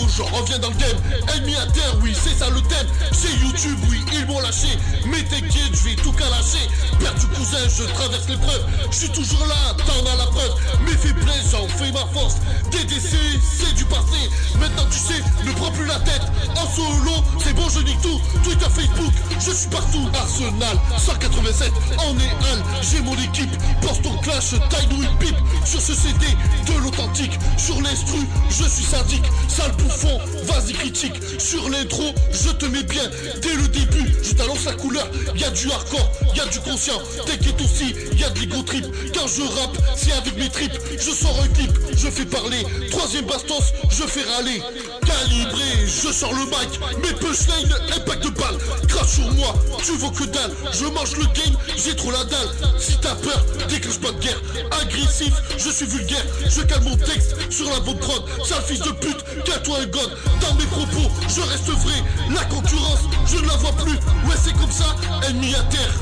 je reviens dans le game. Ennemi à terre, oui, c'est ça le thème. C'est YouTube, oui, ils m'ont lâché. Mais t'inquiète, je vais tout calacher. Perdu cousin, je traverse l'épreuve. Je suis toujours là, t'en as la preuve. Mes faiblesses, j'en fais ma force. DDC, c'est du passé. Maintenant tu sais, ne prends plus la tête. En solo, c'est bon, je nique tout. Twitter, Facebook, je suis partout. Arsenal, 187, en est Hall. J'ai mon équipe, pense ton clash, taille nous une pipe. Sur ce CD, de l'authentique. Sur l'instru, je suis sadique. Sale bouffon, vas-y critique. Sur l'intro, je te mets bien. Dès le début, je t'annonce la couleur. Y'a du hardcore, y'a du conscient. T'inquiète aussi, y'a de l'ego trip. Quand je rappe, c'est avec mes tripes. Je sors un clip, je fais parler. Troisième bastos, je fais râler. Calibré, je sors le mic. Mes punchlines, impact de balle. Crache sur moi, tu vaux que dalle. Je mange le game, j'ai trop la dalle. Si t'as peur, déclenche pas de guerre. Agressif, je suis vulgaire. Je calme mon texte sur la bonne prod. Sale fils de pute, calme-toi un god. Dans mes propos, je reste vrai. La concurrence, je ne la vois plus. Ouais, c'est comme ça, ennemi à terre.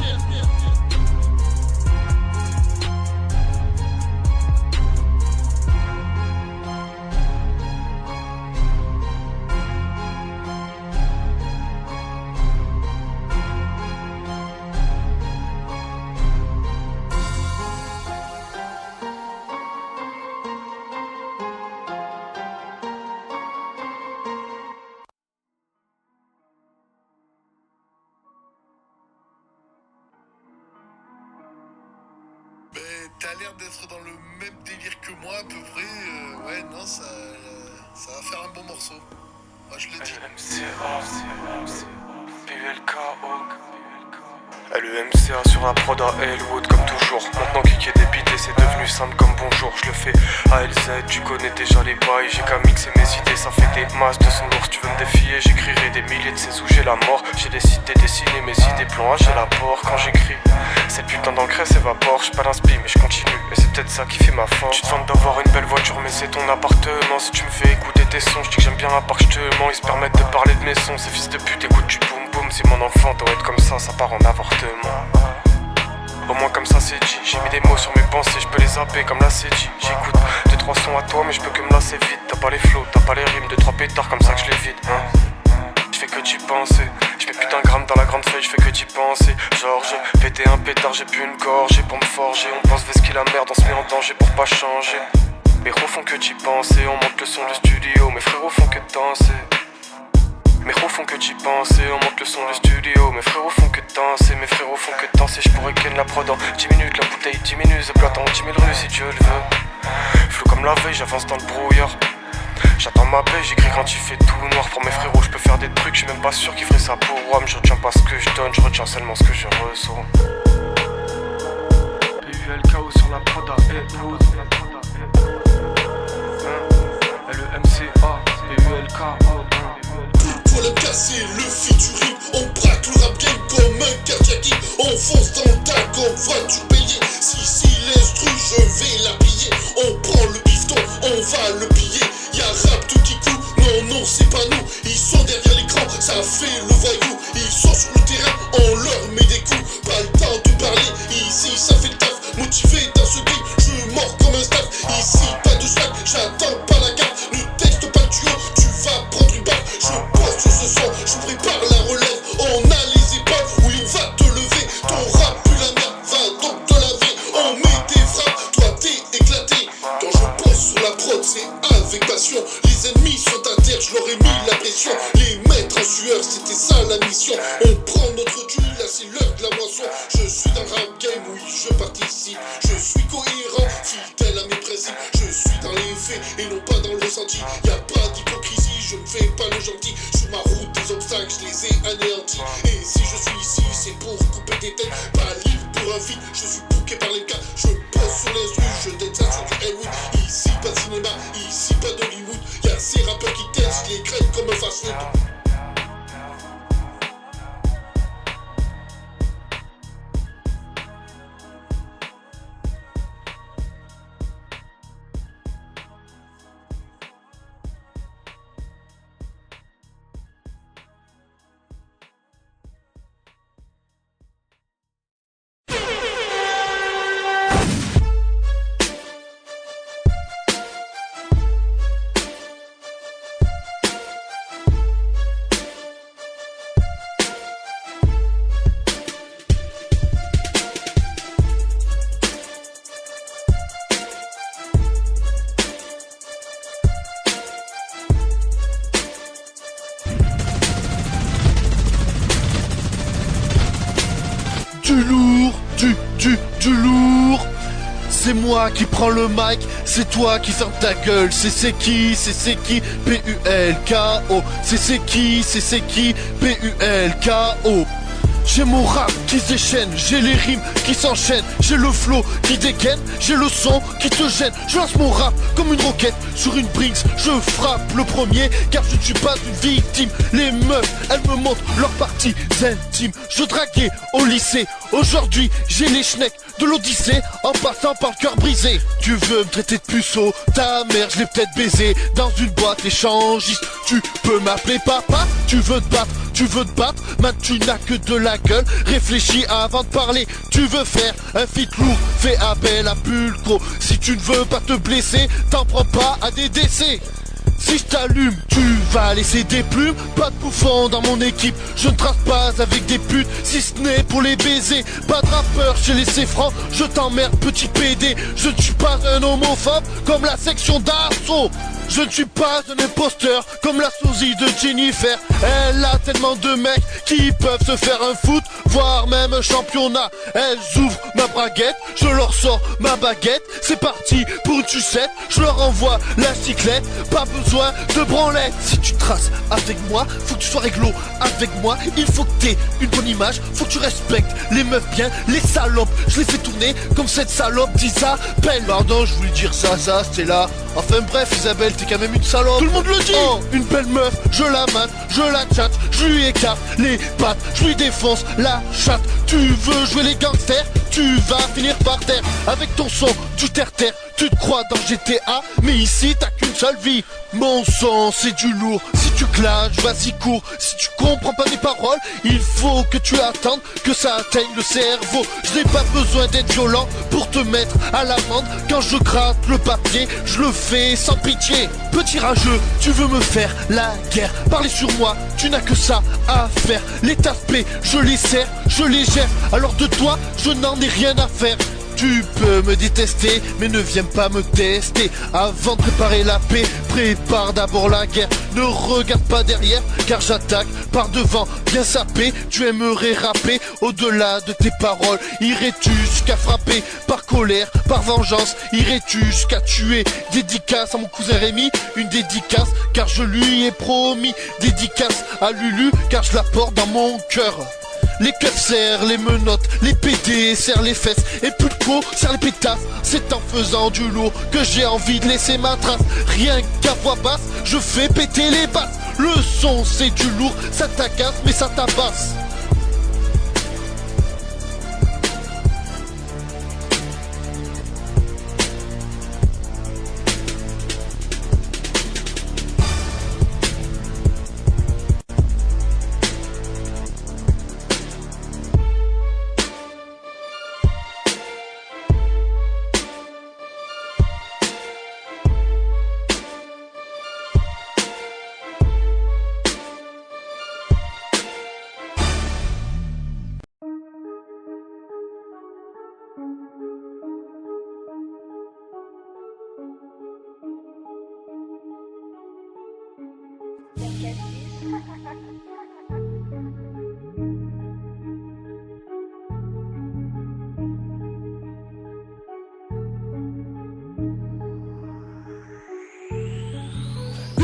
T'as l'air d'être dans le même délire que moi à peu près. Ouais, non, ça va faire un bon morceau. Moi, je l'ai dit. LEMCA sur la prod à Elwood comme toujours. Maintenant kick est débité, c'est devenu simple comme bonjour. Je le fais à LZ, tu connais déjà les bails. J'ai qu'à mixer mes idées, ça fait des masses de son lourd. Si tu veux me défier, j'écrirai des milliers de ces où j'ai la mort. J'ai décidé de dessiner mes idées, plan A, j'ai la porte quand j'écris. Cette putain d'encre s'évapore, j'suis pas d'inspi mais je continue. Et c'est peut-être ça qui fait ma force. Tu te vantes d'avoir une belle voiture mais c'est ton appartement. Si tu me fais écouter tes sons, j'dis que j'aime bien la part que j'te mens. Ils se permettent de parler de mes sons, ces fils de pute écoute du boum boum. Si mon enfant doit être comme ça part en avortement. Au moins comme ça c'est dit. J'ai mis des mots sur mes pensées, je peux les zapper comme la CG. J'écoute 2-3 sons à toi mais je peux que me lasser vite. T'as pas les flots, t'as pas les rimes, 2-3 pétards comme ça que je les vide J'fais que d'y penser. J'mets putain de grammes dans la grande feuille, j'fais que d'y penser. Genre j'ai pété un pétard, j'ai bu une gorgée pour me forger. On pense vesquer la merde, on se met en danger pour pas changer. Mes héros font que d'y penser, on monte le son du studio. Mes frérots font que danser. Mes héros font que d'y penser, on monte le son du studio. Mes frérots font que danser, mes frérots font que danser. J'pourrais ken la prod en 10 minutes, la bouteille diminue. The plate en 10 000 rues si Dieu le veut. Flou comme la veille, j'avance dans le brouillard. J'attends ma paix, j'écris quand il fait tout noir. Pour mes frérots, je peux faire des trucs, j'suis même pas sûr qu'ils feraient ça pour moi. Mais je retiens pas ce que je donne, je retiens seulement ce que je ressens. PULKO sur la prod à Elwood. LEMCA, PULKO. Pour le casser, le featuring, on braque le rap game comme un cardiaque. On fonce dans le tag comme voiture payée. Si l'instru, je vais la piller. On prend le bifton, on va le piller. Y'a rap tout qui coule, non, c'est pas nous. Ils sont derrière l'écran, ça fait le voyou. Ils sont sur le terrain, on leur met des coups. Pas le temps de parler, ici ça fait le taf. Motivé dans ce game, je suis mort comme un staff. Ici pas de slack, j'attends pas la carte. Ne texte pas le tuyau, tu vas prendre une barre. Je pose sur ce son, je prépare la relève. On a les épaules, oui on va te lever. Ton rap pue la merde, va donc te laver. On met des frappes, toi t'es éclaté. Quand je pose sur la prod, c'est avec passion. Les ennemis sont à terre, je leur ai mis la pression. Les mettre en sueur, c'était ça la mission. On prend notre dû, là c'est l'heure de la moisson. Je suis dans le rap game, oui je participe. Je suis cohérent, fidèle à mes principes. Je suis dans les faits et non pas dans le ressenti. Y'a pas d'hypocrisie, je ne fais pas le gentil. Sur ma route des obstacles, je les ai anéantis. Et si je suis ici, c'est pour couper des têtes. Pas libre pour un feat, je suis bouqué par les cas. Je pose sur l'instru, je donne ça sur du Elwood. Ici pas de cinéma, ici pas d'Hollywood. Y'a ces rappeurs qui testent, je les crème comme un fast food. Du lourd, du lourd. C'est moi qui prends le mic, c'est toi qui ferme ta gueule. C'est qui, P-U-L-K-O. C'est qui, P-U-L-K-O. J'ai mon rap qui se déchaîne, j'ai les rimes qui s'enchaînent, j'ai le flow qui dégaine, j'ai le son qui te gêne. Je lance mon rap comme une roquette sur une Brinks, je frappe le premier car je ne suis pas une victime. Les meufs, elles me montrent leurs parties intimes. Je draguais au lycée, aujourd'hui j'ai les schnecks de l'Odyssée en passant par le cœur brisé. Tu veux me traiter de puceau, ta mère je l'ai peut-être baisé dans une boîte échangiste. Tu peux m'appeler papa, tu veux te battre, man tu n'as que de la gueule. Réfléchis avant de parler, tu veux faire un feat lourd, fais appel à Pulcro. Si tu ne veux pas te blesser, t'en prends pas à des décès. Si je t'allume, tu vas laisser des plumes. Pas de bouffon dans mon équipe, je ne trace pas avec des putes, si ce n'est pour les baiser. Pas de rappeur chez les C-Francs, je t'emmerde petit PD. Je ne suis pas un homophobe comme la section d'assaut. Je ne suis pas un imposteur comme la sosie de Jennifer. Elle a tellement de mecs qui peuvent se faire un foot, voire même un championnat. Elles ouvrent ma braguette, je leur sors ma baguette. C'est parti pour une sucette, je leur envoie la cyclette. Pas besoin de branlette. Si tu traces avec moi, faut que tu sois réglo avec moi. Il faut que t'aies une bonne image, faut que tu respectes les meufs bien, les salopes. Je les fais tourner comme cette salope d'Isabelle. Pardon, je voulais dire ça, c'était là. Enfin bref, Isabelle, t'es quand même une salope. Tout le monde le dit. Oh, une belle meuf, je la mate, je la chatte, je lui écarte les pattes, je lui défonce la chatte. Tu veux jouer les gangsters, tu vas finir par terre. Avec ton son du terre-terre, tu te crois dans GTA, mais ici t'as qu'une seule vie. Mon son c'est du lourd, si tu clashes, vas-y cours. Si tu comprends pas mes paroles, il faut que tu attendes que ça atteigne le cerveau. Je n'ai pas besoin d'être violent pour te mettre à l'amende. Quand je gratte le papier, je le fais sans pitié. Petit rageux, tu veux me faire la guerre, parler sur moi, tu n'as que ça à faire. Les taspés, je les sers, je les gère, alors de toi, je n'en ai rien à faire. Tu peux me détester, mais ne viens pas me tester. Avant de préparer la paix, prépare d'abord la guerre. Ne regarde pas derrière, car j'attaque par devant, bien sapé. Tu aimerais rapper au-delà de tes paroles. Irais-tu jusqu'à frapper par colère, par vengeance? Irais-tu jusqu'à tuer? Dédicace à mon cousin Rémi, une dédicace, car je lui ai promis. Dédicace à Lulu, car je la porte dans mon cœur. Les keufs serrent les menottes, les PD serrent les fesses, et Pulco serre les pétasses. C'est en faisant du lourd que j'ai envie de laisser ma trace. Rien qu'à voix basse, je fais péter les basses. Le son c'est du lourd, ça t'agace mais ça tabasse.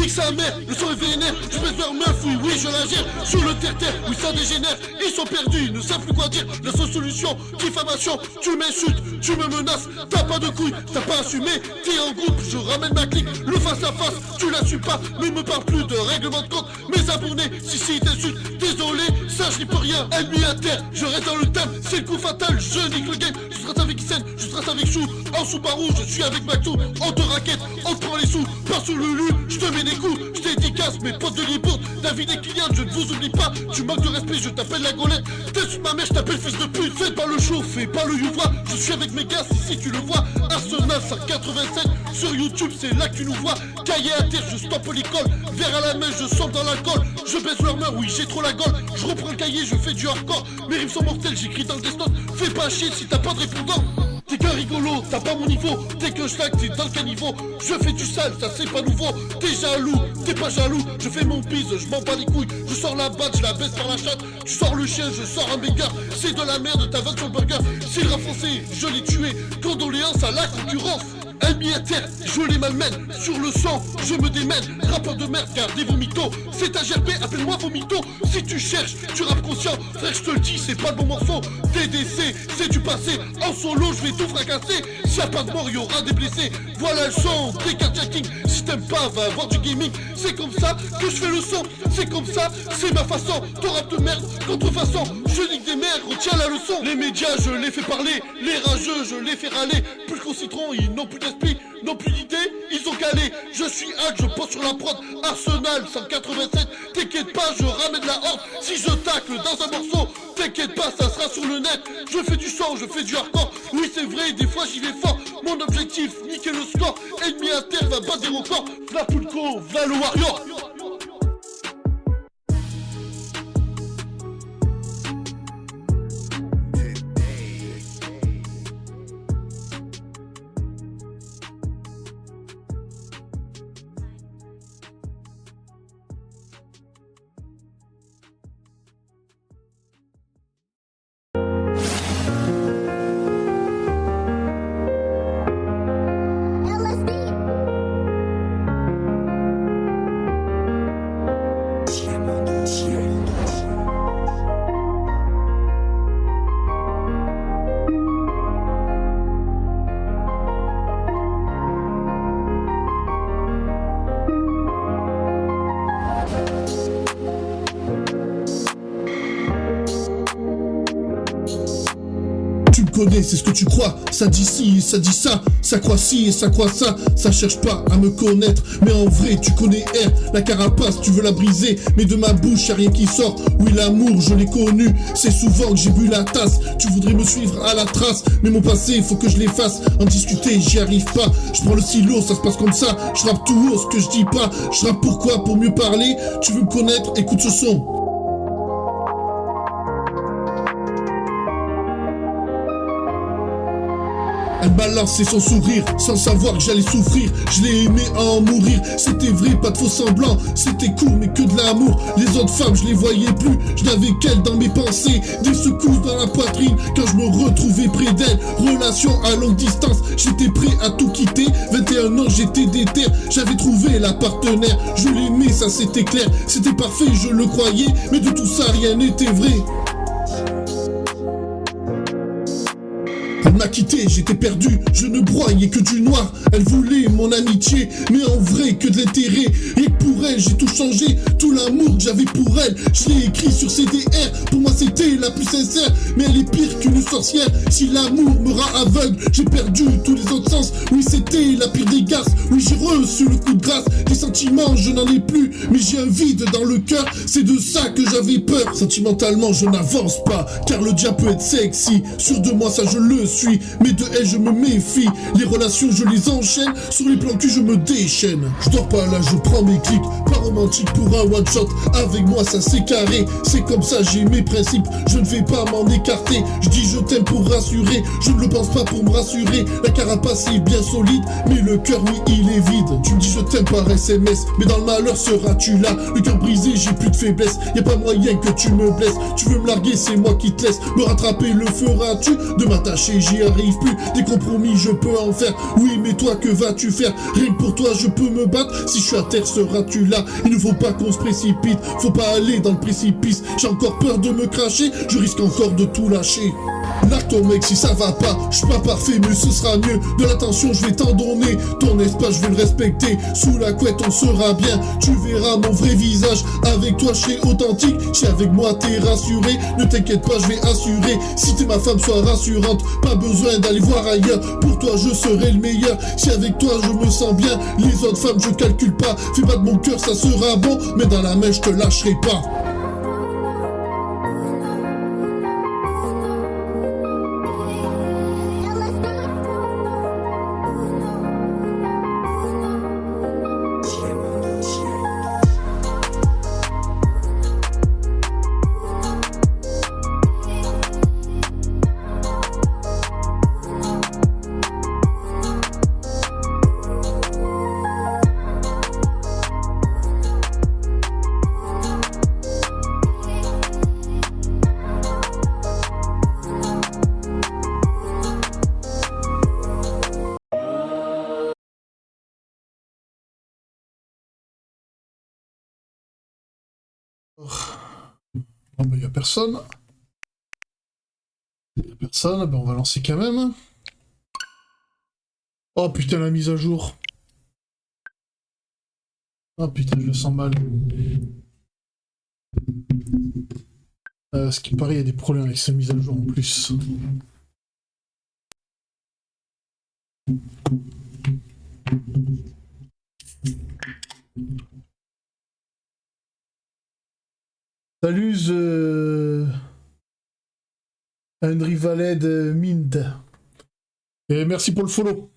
Nique sa mère, le son est vénère, je baisse leur meuf, oui, je la gère. Sur le terre-terre, oui, ça dégénère. Ils sont perdus, ils ne savent plus quoi dire. La seule solution, diffamation, tu m'insultes, tu me menaces. T'as pas de couilles, t'as pas assumé. T'es en groupe, je ramène ma clique. Le face à face, tu l'assumes pas. Mais il me parle plus de règlement de compte. Mes abonnés, si t'insultes, désolé, ça je n'y peux rien. Ennemi à terre, je reste dans le thème. C'est le coup fatal, je nique le game. Je trace avec Isen, je trace avec Chou. En Subaru, je suis avec Matou. On te raquette, on te prend les sous. Pas sous Lulu, je te mets des coups. Je dédicace mes potes de Libourne, David et Kylian, je ne vous oublie pas. Tu manques de respect, je t'appelle la golette. T'insultes ma mère, je t'appelle fils de pute. Fais pas le show, fais pas le youvois. Je suis avec mes gars, si tu le vois. Arsenal 187 sur YouTube, c'est là que tu nous vois. Cahier à terre, je stoppe l'école. Verre à la main, je sors dans l'alcool. Je baisse leur main, oui, j'ai trop la gueule. Je reprends le cahier, je fais du hardcore. Mes rimes sont mortels, j'écris dans le desktop. Fais pas chier si t'as pas de répondant. T'es qu'un rigolo, t'as pas mon niveau. T'es que schlag, t'es dans le caniveau. Je fais du sale, ça c'est pas nouveau. T'es jaloux, t'es pas jaloux. Je fais mon bise, je m'en bats les couilles. Je sors la batte, je la baisse par la chatte. Tu sors le chien, je sors un béga. C'est de la merde, ta vanne sur le burger. C'est le français, je l'ai tué. Condoléances à la concurrence. Elle m'y à terre, je les malmène. Sur le sang, je me démène. Rappeur de merde, gardez vos mythos. C'est ta GRP, appelle-moi vos mythos. Si tu cherches, tu rappes conscient. Frère, je te le dis, c'est pas le bon morceau. TDC, c'est du passé. En solo, je vais tout fracasser. S'il y a pas de mort, y aura des blessés. Voilà le son, des carjacking. Si t'aimes pas, va avoir du gaming. C'est comme ça que je fais le son. C'est comme ça, c'est ma façon. Ton rap de merde, contrefaçon. Je nique des mères, retiens la leçon. Les médias, je les fais parler. Les rageux, je les fais râler. Plus qu'au citron, ils n'ont plus d'esprit, n'ont plus d'idées, ils ont calé. Je suis hack, je pose sur la prod. Arsenal 187, t'inquiète pas, je ramène la horde. Si je tacle dans un morceau, t'inquiète pas, ça sera sur le net. Je fais du son, je fais du hardcore. Oui c'est vrai, des fois j'y vais fort. Mon objectif, niquer le score. Ennemi à terre, va battre des records. V'là Pulco, v'là le warrior. Tu me connais, c'est ce que tu crois. Ça dit ci, ça dit ça. Ça croit ci et ça croit ça. Ça cherche pas à me connaître. Mais en vrai, tu connais R. La carapace, tu veux la briser. Mais de ma bouche, y'a rien qui sort. Oui, l'amour, je l'ai connu. C'est souvent que j'ai bu la tasse. Tu voudrais me suivre à la trace. Mais mon passé, faut que je l'efface. En discuter, j'y arrive pas. Je prends le stylo, ça se passe comme ça. Je rappe tout haut, ce que je dis pas. Je rappe pourquoi? Pour mieux parler. Tu veux me connaître? Écoute ce son. Elle m'a lancé son sourire, sans savoir que j'allais souffrir. Je l'ai aimé à en mourir. C'était vrai, pas de faux semblants. C'était court, mais que de l'amour. Les autres femmes, je les voyais plus. Je n'avais qu'elle dans mes pensées. Des secousses dans la poitrine quand je me retrouvais près d'elle. Relation à longue distance, j'étais prêt à tout quitter. 21 ans, j'étais déter. J'avais trouvé la partenaire. Je l'aimais, ça c'était clair. C'était parfait, je le croyais. Mais de tout ça, rien n'était vrai. Elle m'a quitté, j'étais perdu, je ne broyais que du noir. Elle voulait mon amitié, mais en vrai que de l'intérêt. Et pour elle, j'ai tout changé, tout l'amour que j'avais pour elle. Je l'ai écrit sur CDR, pour moi c'était la plus sincère. Mais elle est pire qu'une sorcière, si l'amour me rend aveugle. J'ai perdu tous les autres sens, oui c'était la pire des garces. Oui j'ai reçu le coup de grâce, les sentiments je n'en ai plus. Mais j'ai un vide dans le cœur, c'est de ça que j'avais peur. Sentimentalement je n'avance pas, car le diable peut être sexy. Sûr de moi ça je le suis, mais de elle je me méfie. Les relations je les enchaîne, sur les plans cul je me déchaîne. Je dors pas là, je prends mes clics, pas romantique pour un one shot. Avec moi ça c'est carré, c'est comme ça j'ai mes principes. Je ne vais pas m'en écarter, je dis je t'aime pour rassurer. Je ne le pense pas pour me rassurer. La carapace est bien solide, mais le cœur oui il est vide. Tu me dis je t'aime par SMS, mais dans le malheur seras-tu là? Le cœur brisé, j'ai plus de faiblesse, y a pas moyen que tu me blesses. Tu veux me larguer, c'est moi qui te laisse. Me rattraper, le feras-tu? De m'attacher, j'y arrive plus. Des compromis, je peux en faire. Oui, mais toi, que vas-tu faire? Rien que pour toi, je peux me battre. Si je suis à terre, seras-tu là? Il ne faut pas qu'on se précipite, faut pas aller dans le précipice. J'ai encore peur de me cracher, je risque encore de tout lâcher. Largue ton mec si ça va pas, je suis pas parfait mais ce sera mieux. De l'attention je vais t'en donner, ton espace je veux le respecter. Sous la couette on sera bien, tu verras mon vrai visage. Avec toi je suis authentique, si avec moi t'es rassuré. Ne t'inquiète pas je vais assurer, si t'es ma femme sois rassurante. Pas besoin d'aller voir ailleurs, pour toi je serai le meilleur. Si avec toi je me sens bien, les autres femmes je calcule pas. Fais pas de mon cœur ça sera bon, mais dans la main je te lâcherai pas. Oh bah y a personne. Y a personne, bah on va lancer quand même. Oh putain la mise à jour. Oh putain je le sens mal. Ce qui paraît, il y a des problèmes avec sa mise à jour en plus. Salut Henry Valed Mind. Et merci pour le follow.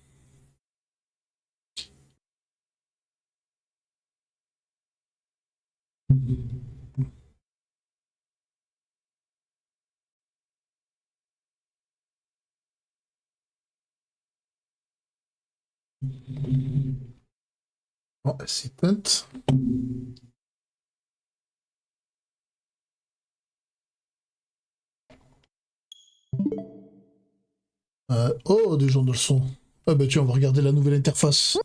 Oh, c'est tente. Oh, des gens de le son. Ah bah tiens, on va regarder la nouvelle interface.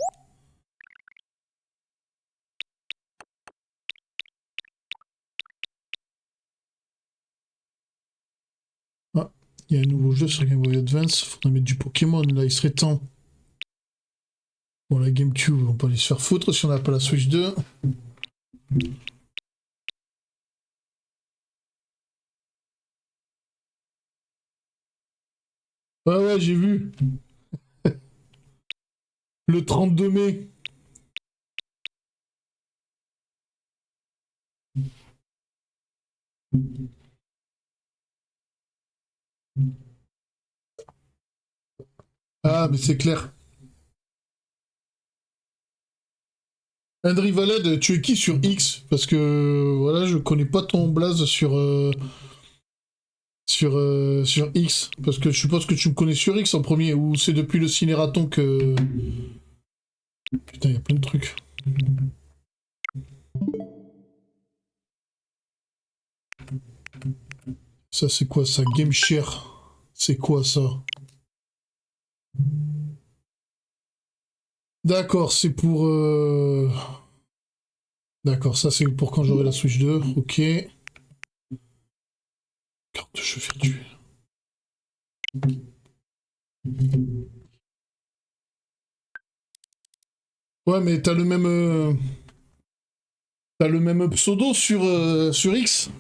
Ah, il y a un nouveau jeu sur Game Boy Advance. Faudrait mettre du Pokémon, là, il serait temps. Bon, la GameCube, on peut aller se faire foutre si on n'a pas la Switch 2. Ah ouais, j'ai vu. Le 32 mai. Ah, mais c'est clair. Henry Valed, tu es qui sur X? Parce que voilà, je connais pas ton blaze sur X. Parce que je suppose que tu me connais sur X en premier, ou c'est depuis le cinératon que. Putain, il y a plein de trucs. Ça, c'est quoi ça? GameShare. C'est quoi ça? D'accord, c'est pour. D'accord, ça c'est pour quand j'aurai la Switch 2. Ok. Carte de jeu virtuelle. Ouais, mais t'as le même. T'as le même pseudo sur X?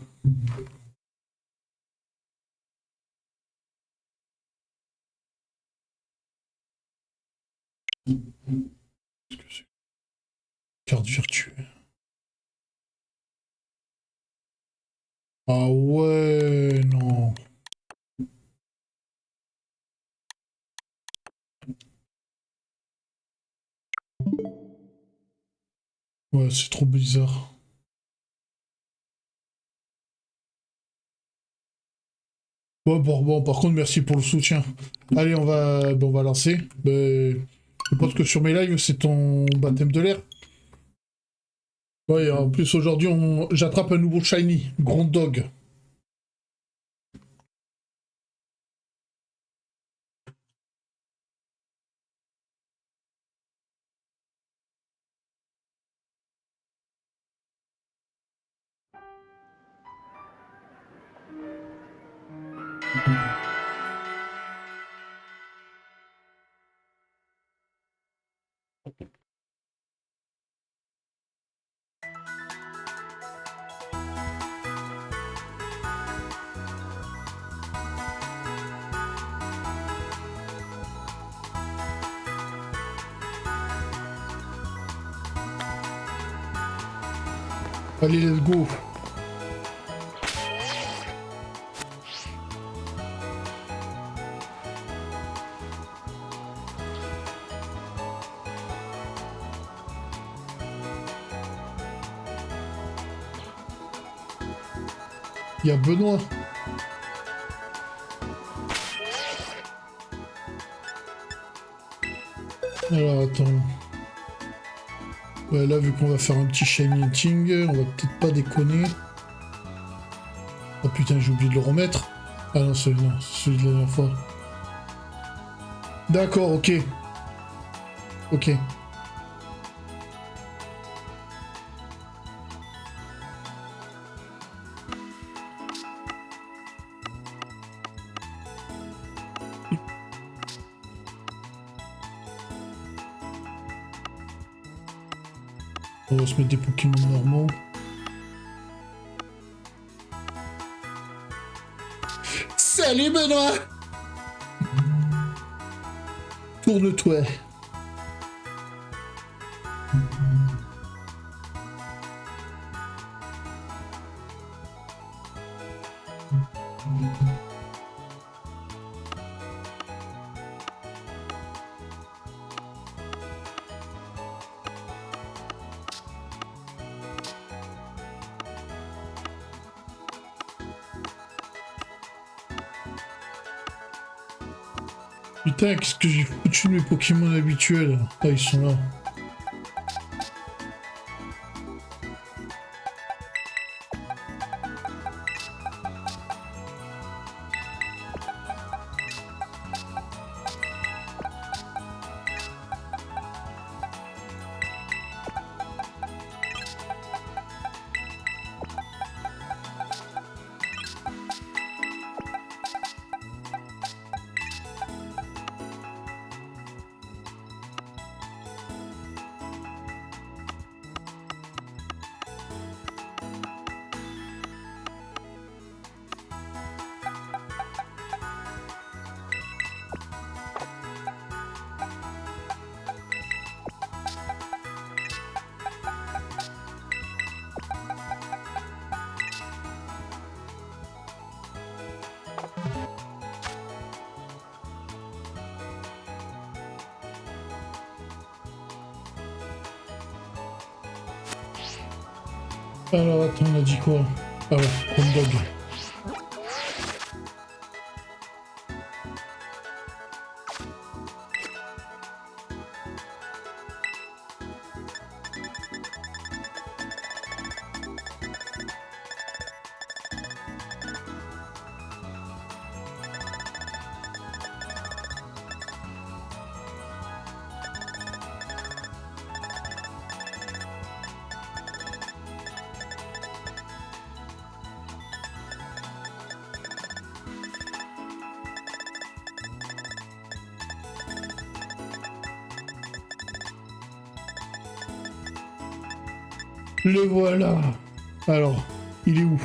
Qu'est-ce que c'est? Carte virtuelle. Ah ouais, non. Ouais, c'est trop bizarre. Bon, par contre, merci pour le soutien. Allez, on va lancer. Je pense que sur mes lives, c'est ton baptême de l'air. Ouais, en plus, aujourd'hui, j'attrape un nouveau shiny, Grand Dog. Allez, let's go. Il y a Benoît. Alors, attends. Ouais, là, vu qu'on va faire un petit shiny hunting, on va peut-être pas déconner. Oh putain, j'ai oublié de le remettre. Ah non, c'est celui de la dernière fois. D'accord, ok. Ok. On va se mettre des Pokémon normaux. Salut Benoît! Tourne-toi. Putain, qu'est-ce que j'ai foutu de mes Pokémon habituels? Ah, ils sont là. Alors attends, on a dit quoi? Ah ouais, hot dog. Le voilà. Alors, il est où?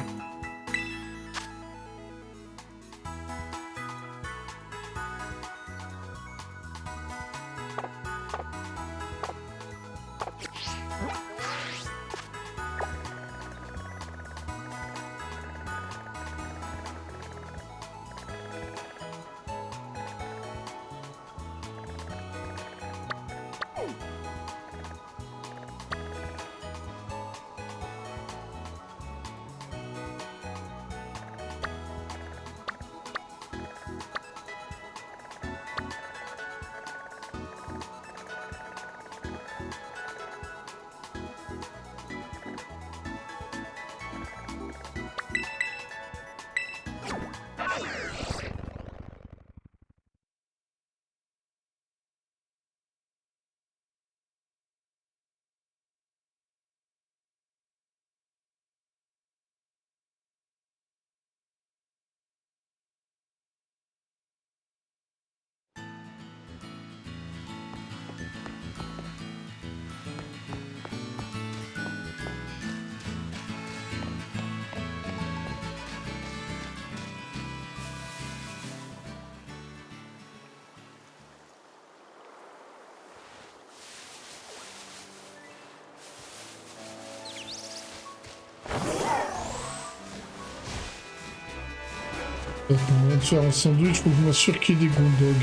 Attends, on va te faire un sandwich pour que je m'assure qu'il y ait des Gondog.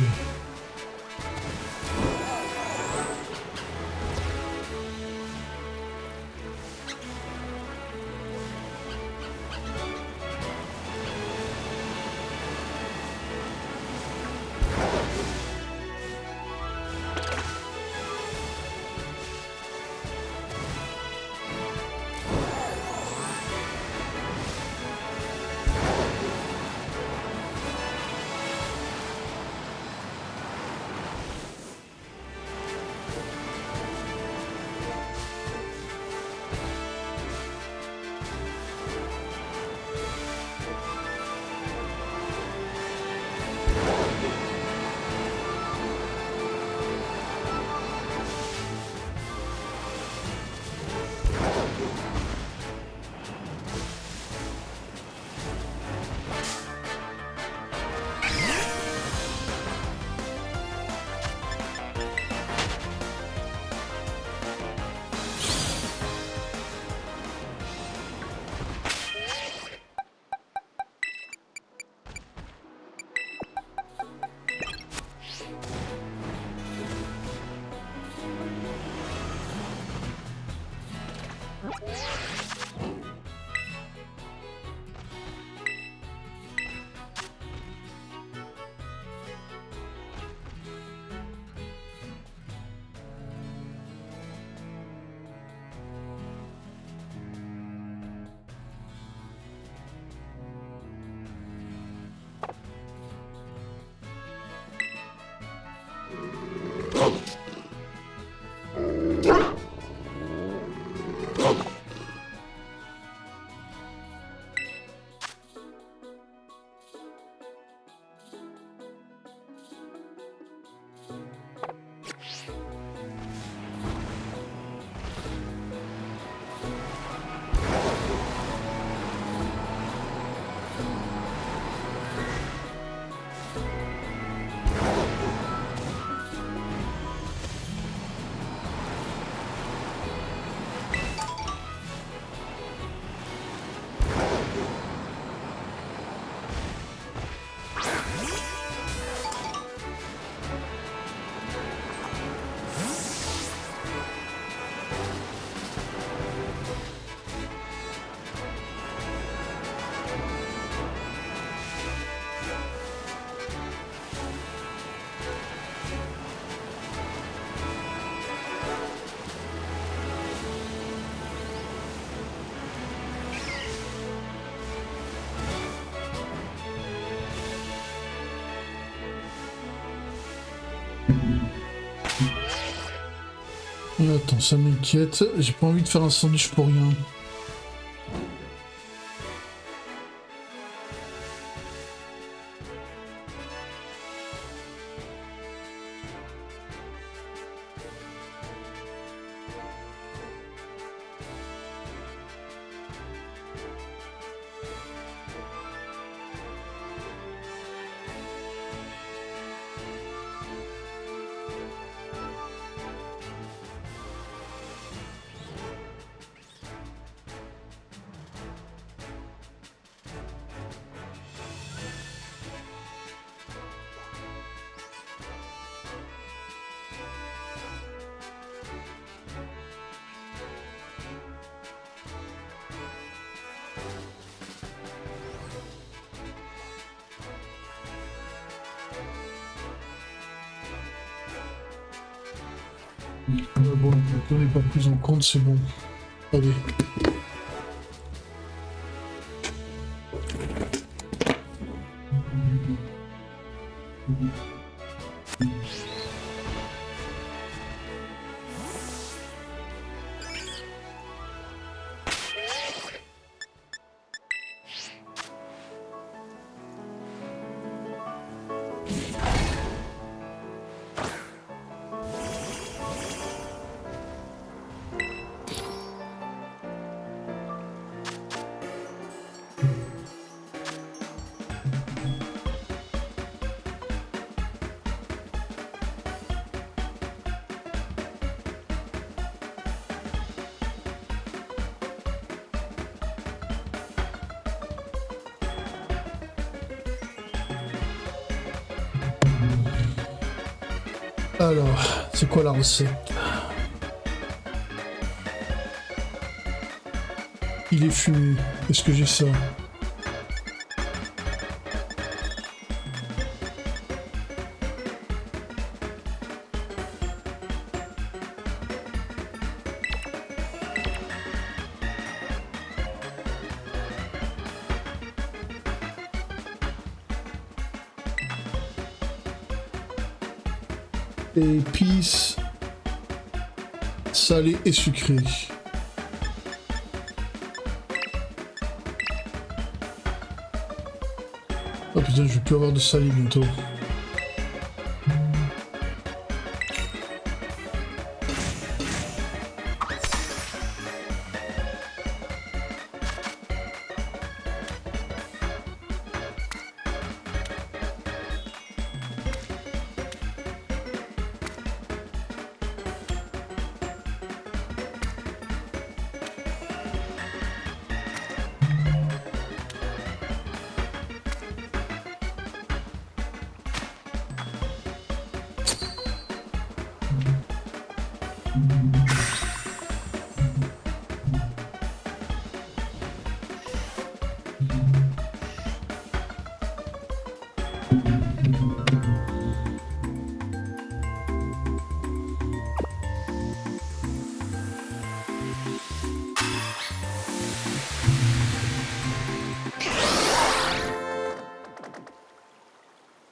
Attends, ça m'inquiète. J'ai pas envie de faire un sandwich pour rien. Bon, on n'est pas pris en compte, c'est bon. Allez. Alors, c'est quoi la recette? Il est fumé. Est-ce que j'ai ça? Épices salées et sucrées. Oh putain, je vais plus avoir de salé bientôt.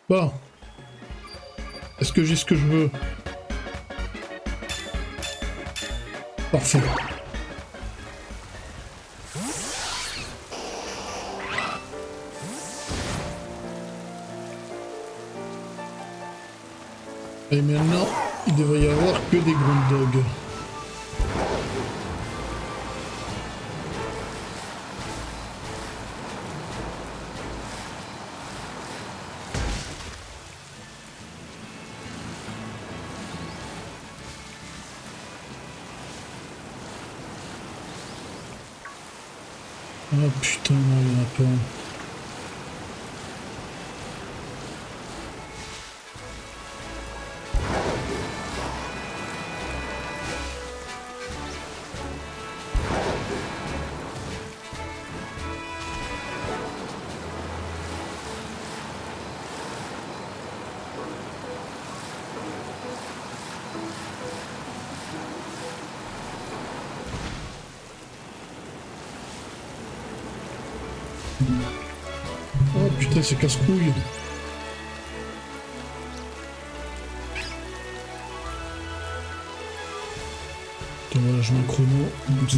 Bon. Est-ce que j'ai ce que je veux? Parfait. Et maintenant, il devrait y avoir que des ground dogs. Oh putain, non, il y en a pas. Oh putain, c'est casse-couille. Tiens, voilà, je mets un chrono, comme ça.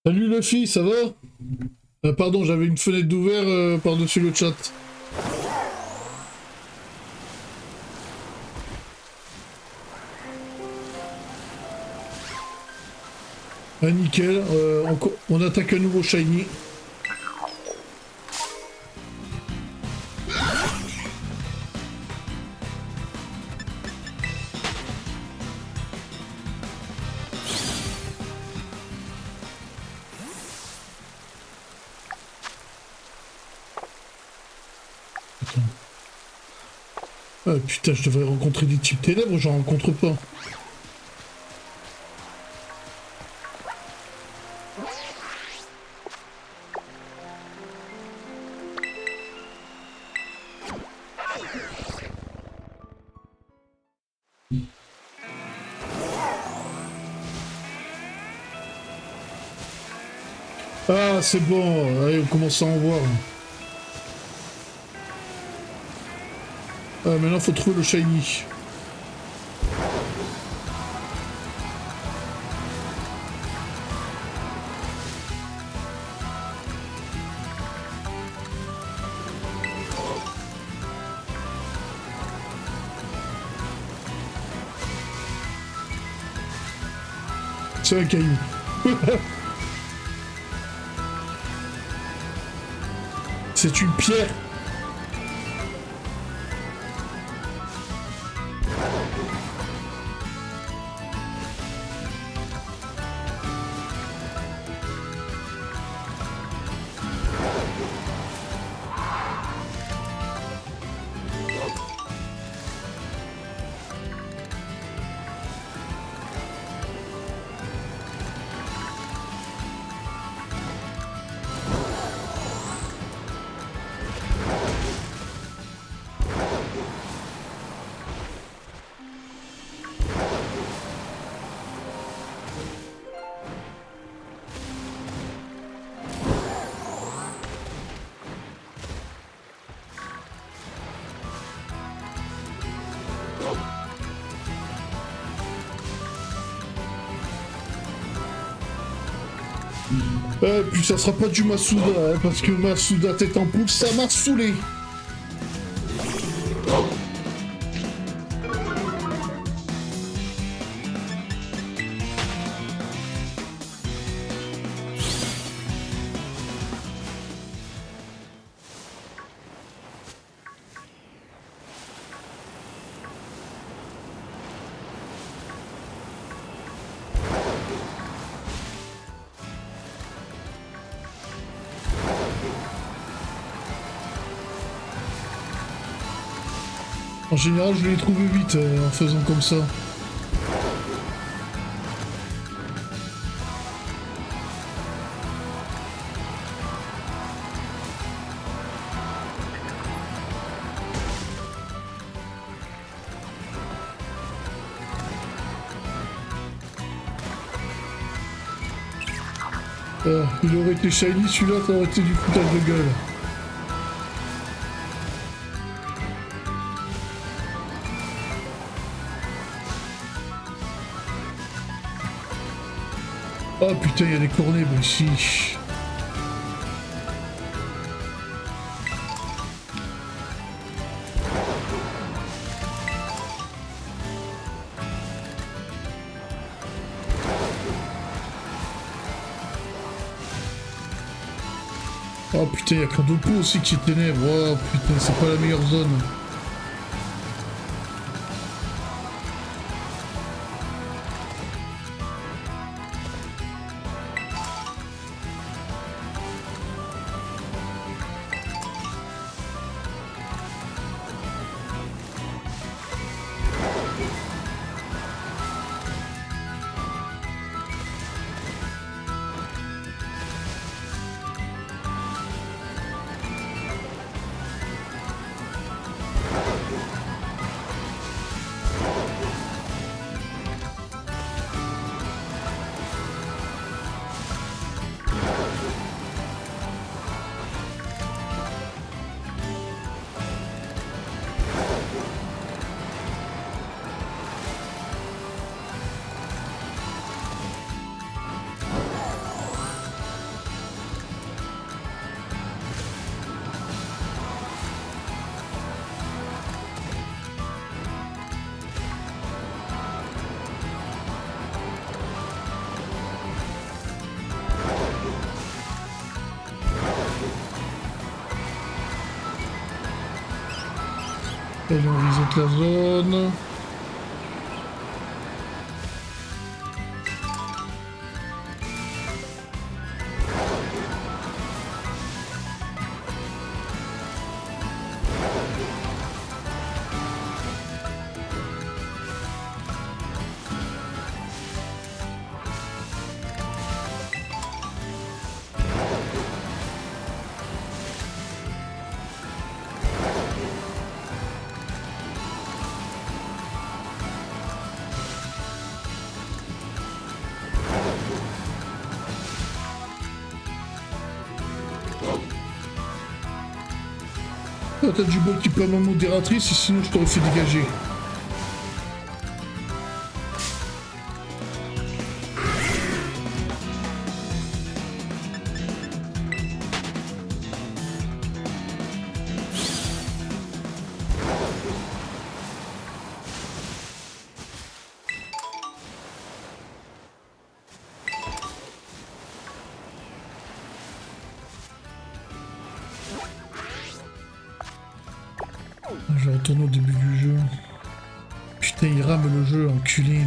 Salut Luffy, ça va? Pardon, j'avais une fenêtre d'ouvert par-dessus le chat. Ah nickel, on attaque un nouveau shiny. Ah putain, je devrais rencontrer des types ténèbres, j'en rencontre pas. Ah, c'est bon, allez, on commence à en voir. Ah, maintenant, faut trouver le shiny. C'est un caillou. C'est une pierre. Puis ça sera pas du Masuda, hein, parce que Masuda tête en poule, ça m'a saoulé. En général, je les trouve vite en faisant comme ça. Il aurait été shiny, celui-là, ça aurait été du foutage de gueule. Oh putain, il y a des cornets bah, ici. Oh putain, il y a Kandopo aussi qui est ténèbres. Oh putain, c'est pas la meilleure zone. Allez, on visite la zone. Ah, t'as du bon qui peut ma modératrice, et sinon je t'aurais fait dégager. Je retourne au début du jeu. Putain, il rame le jeu, enculé.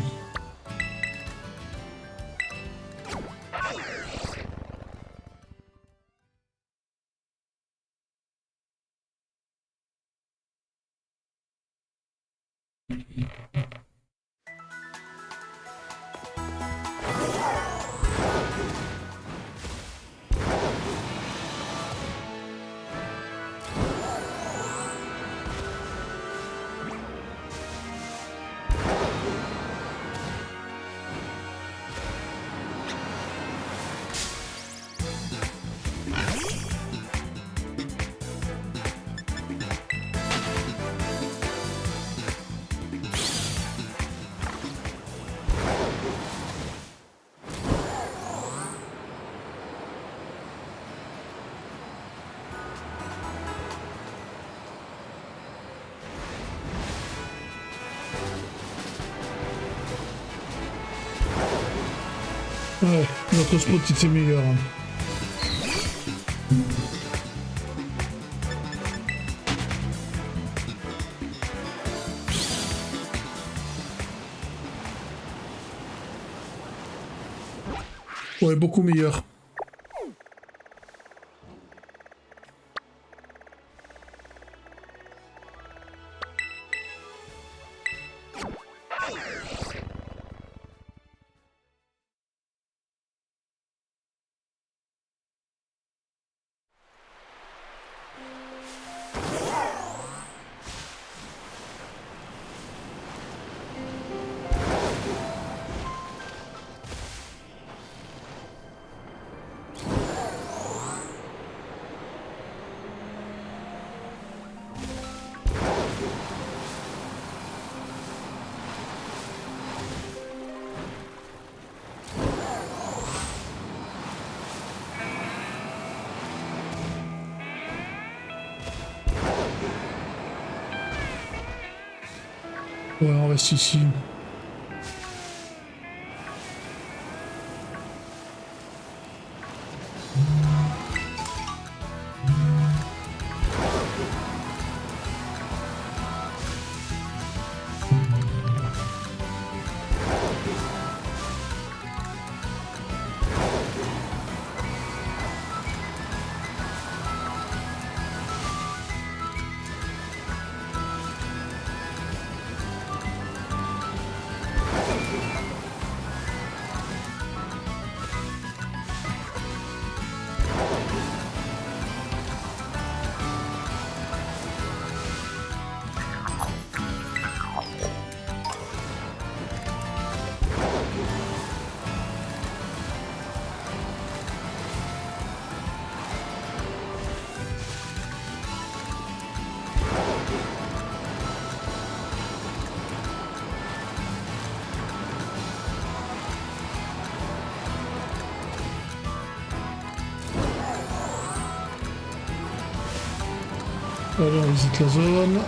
Ouais, notre spot était meilleur. Hein. Ouais, beaucoup meilleur. Ouais, on reste ici. Allez, on visite la zone.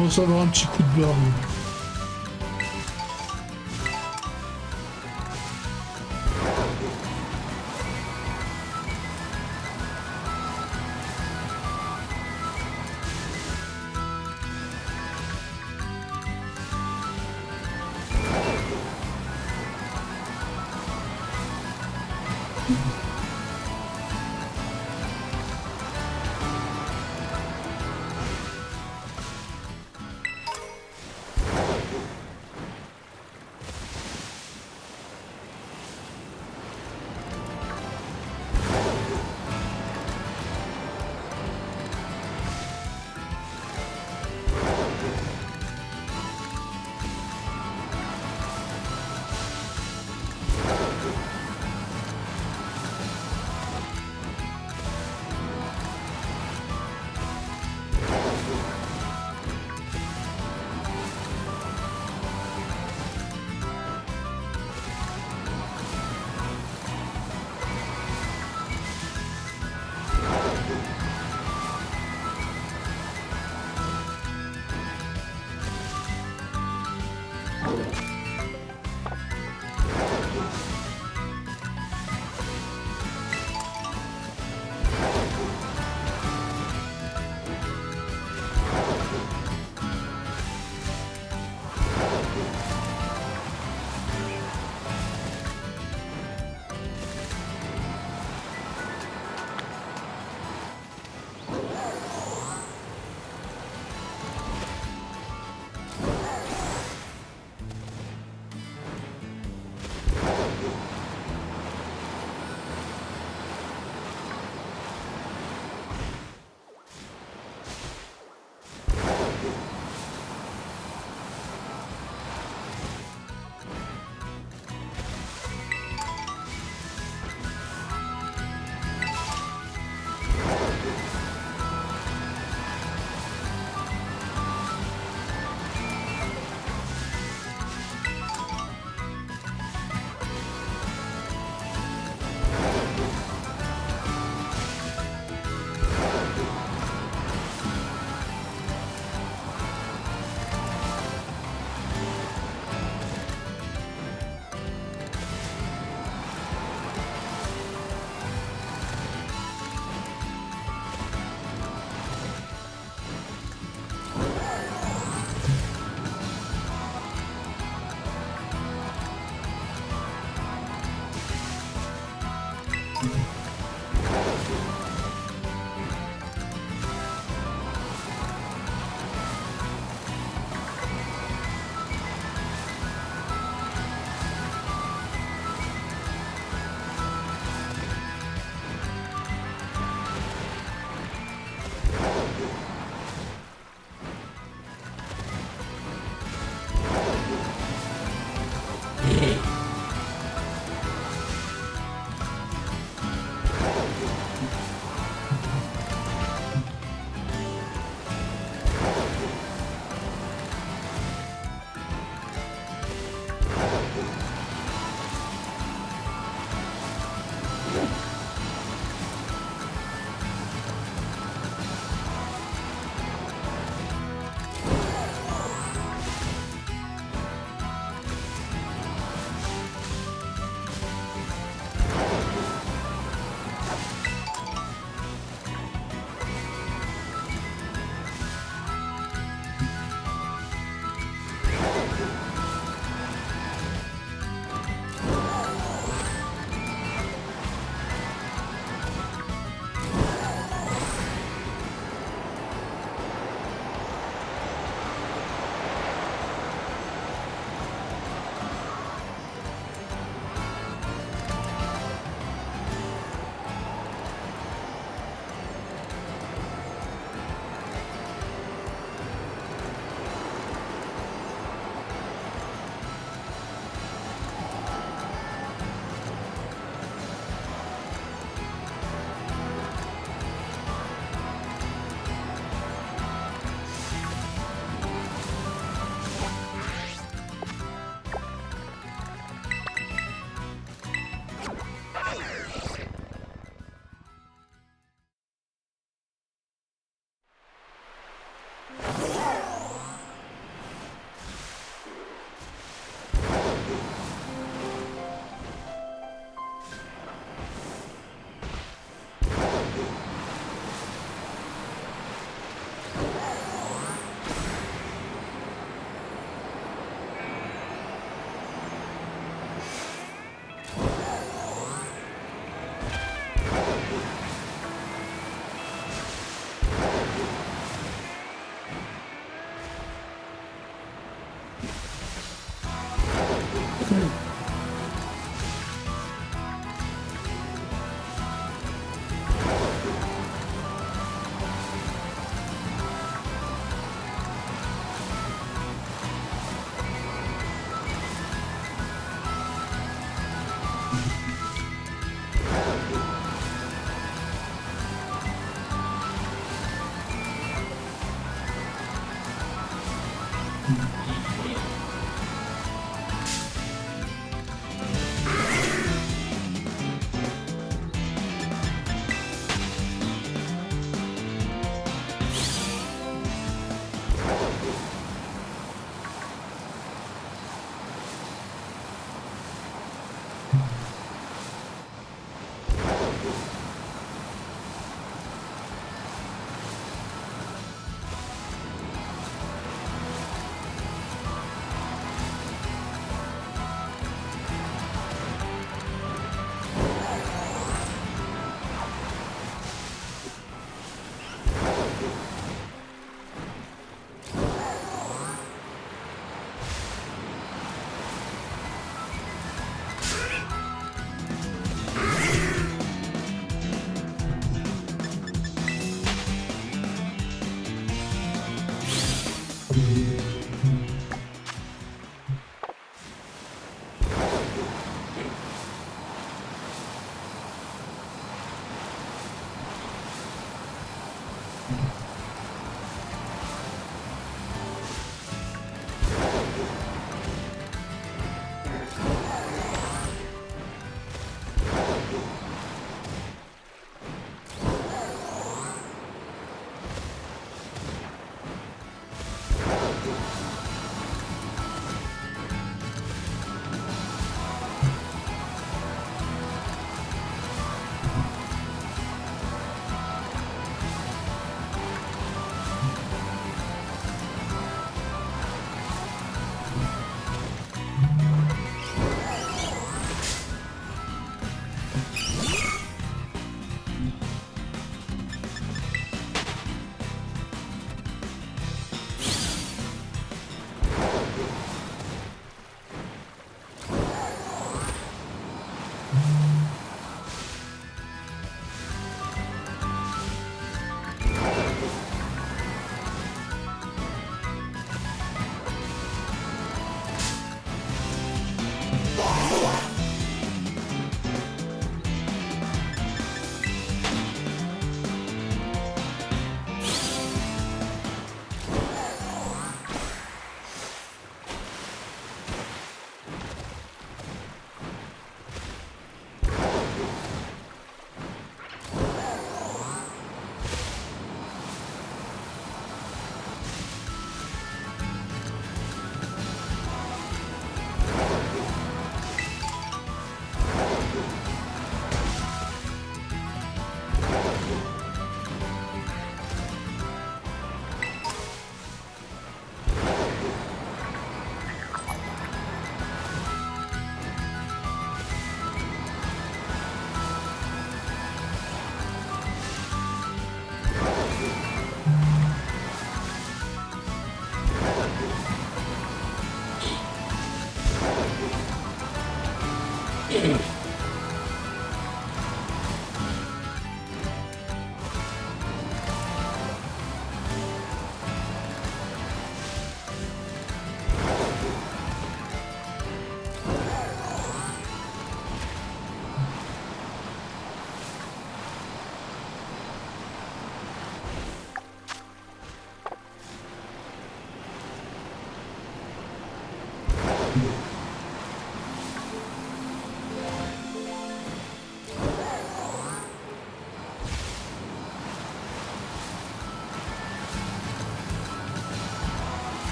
commence à avoir un petit coup de barre.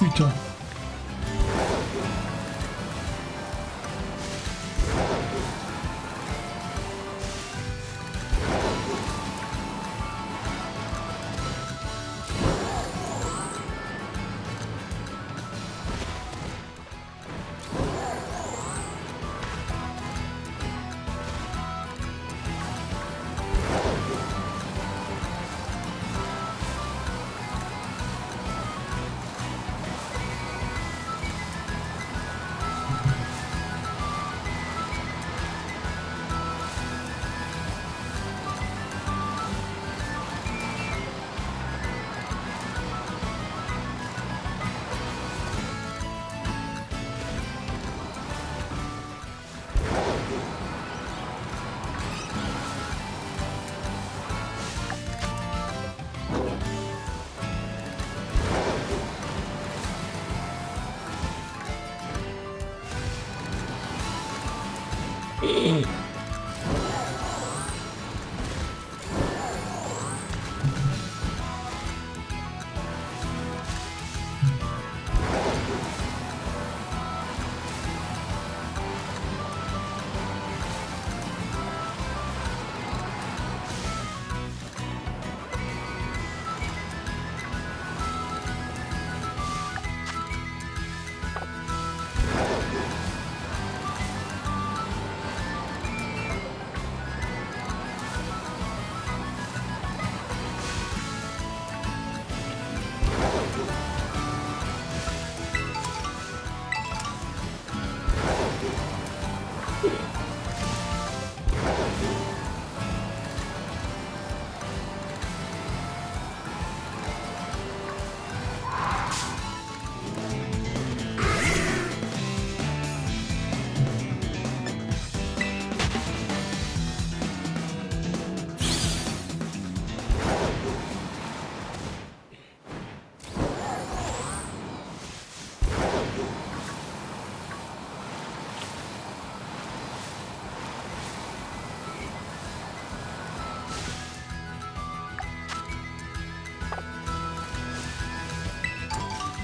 Putain.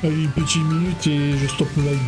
Allez, une petite minute et je stoppe le live.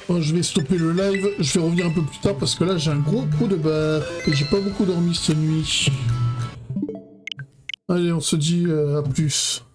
Bon, je vais stopper le live, je vais revenir un peu plus tard parce que là j'ai un gros coup de barre et j'ai pas beaucoup dormi cette nuit. Allez, on se dit à plus.